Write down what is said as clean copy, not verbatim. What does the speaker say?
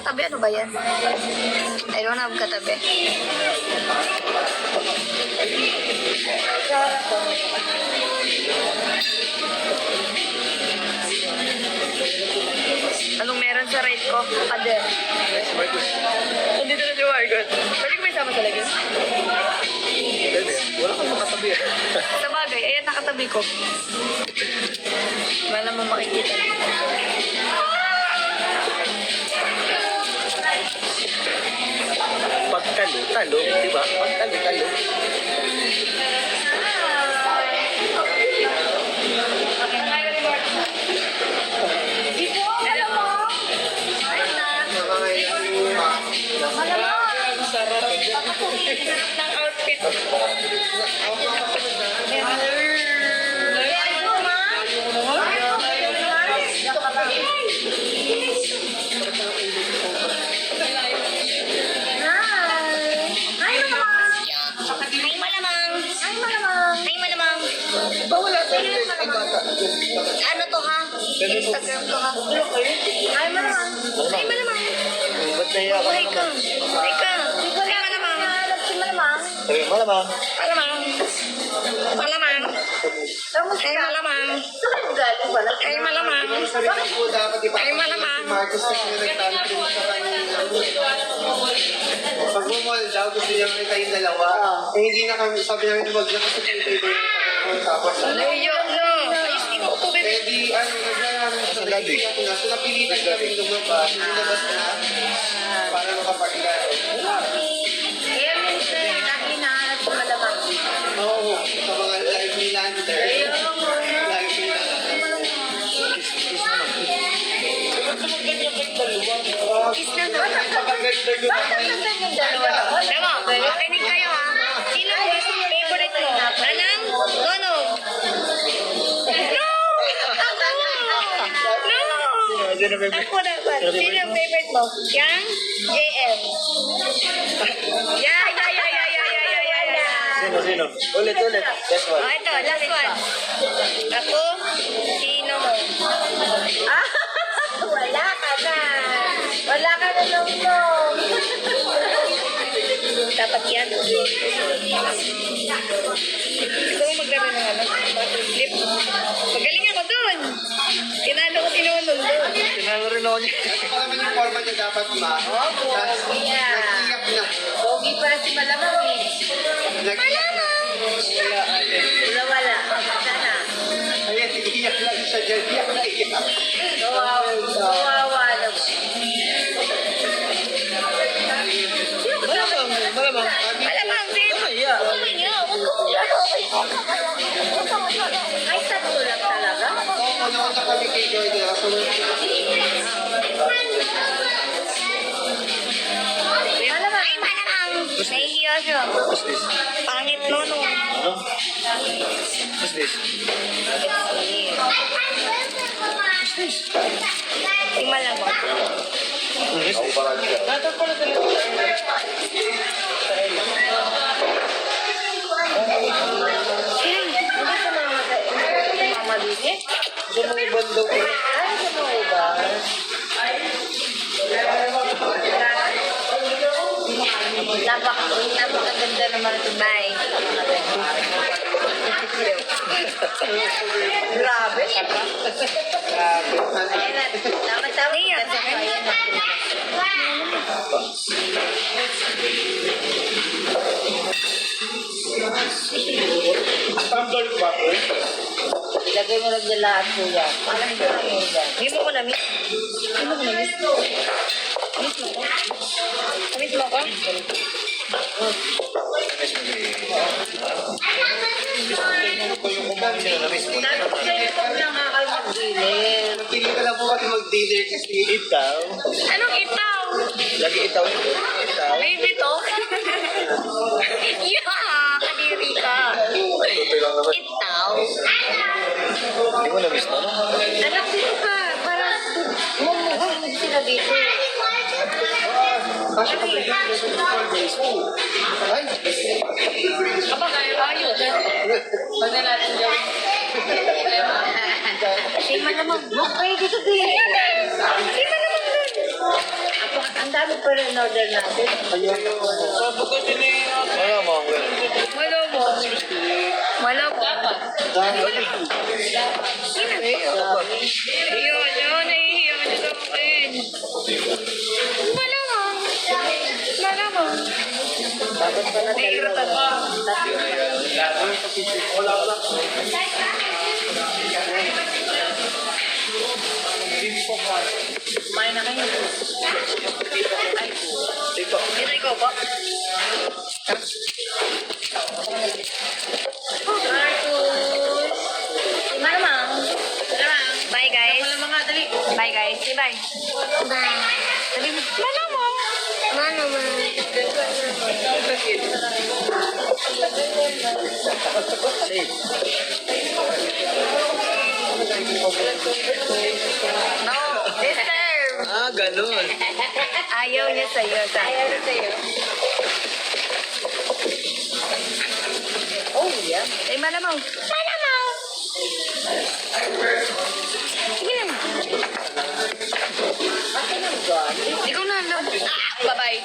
katabi. Ano ba yan? I don't have katabi. Anong meron sa right ko? Kader. Nandito na si Margot. Pwede ko may sama sa lagi? Wala kang makatabi. Sa bagay, ayan nakatabi ko. Wala mo makikita. Pagtalo-talo, di ba? Pagtalo-talo. Ng outfit. Ano to ha? Instagram to ha? Ay, malamang. Ay, malamang. Ba't nahiya ka Buhay ka. naman? Buhay ka. Ay, malamang. Malamang. Sabi, malamang. Malamang. Malamang. Ay, malamang. Ay, malamang. Bakit po dapat Ay, malamang. Marcos na nagtanong sa kanya. Pag bumol daw, gusto niya kita yung dalawa. Eh, hindi na kami, sabi namin, wag na kasi pinitay tapos Luyo, no. Ayos, di ko po, baby. eh di, naglalaro sa gabi. So, napilitan kami lumabas, lumabas na para makapaglaro. Kaya minsan, lagi nahanap ko malamang. Oo, sa mga live ni Lander. Live ni Kiss na to. Bakit nandun yung dalawa na? Tama, makinig kayo ha. Sino ang gusto favorite mo? Nanang? Nono? No! Ako! No! Ako dapat. Sino ang favorite mo? Yang? JM? Yeah. Sino? Ulit. That's Oh, one. ito, last one. Ako? Sino mo? Wala ka na. Wala ka na nung. Dapat yan. Gusto mo maglaro ng ano? Flip. Magaling ako dun. Tinalo ko tinunod dun. Tinalo rin ako niya. Ito pa naman yung forma niya dapat ma. Opo, yeah. Nag-iyak na. Pogi para si Malamang eh. Nag-iyak na. Wala. Sana. Ayan, iiyak lang siya dyan. Iyak na iyak. Kawawa naman. Malamang. Malamang, Sid. Mahiya. Okay nga, huwag ka maglaro. Ay, tatlo lang talaga. Oo, nakunta kami kay Joy dito. So, Malamang. Ay, malamang. Nahihiya siya. What's this? Pangit no. Ano? What's this? Si Malamang. What's this? Mama Dini? sumuban daw ko. Ay, sumuban. Napakaganda naman ito, Bay. Grabe. Tama-tama. Standard ba? Ilagay mo lang dyan lahat po yan. Hindi mo ko na-miss. Hindi mo ko na-miss. Miss mo ko? Miss mo ko? Tapos ito lang nga kayo mag-dealer. Pili ka lang po kasi mag-dealer kasi. Itaw. Anong itaw? Lagi itaw ito. Itaw. Baby to? Yeah! Kadiri ka. Tutoy lang naman. Itaw? Hindi mo na-miss na, no? Anak dito ka. Para mumuhulog sila dito. Kasi kapag yung 4 days. Ay! Aba, ayos. Pag na natin gawin. Si Malamang. Okay, dito din. Si Malamang dun. Ang dami pa rin order natin. Wala mo, Uncle. Wala mo. Wala mo. Yun, nahihiya ka sa akin. Malamang. Malamang. Naiiratan mo. Kumain na kayo. Ay, dito ikaw po. Malamang. Bye guys. Bye guys. Say bye. Bye. Malamang. Malamang. No, disturb. Ah, ganun. Ayaw niya sa'yo. Ayaw niya sa'yo. Oh, yeah. Eh, malamang. Malamang. Sige lang. Ikaw na lang. Bye-bye.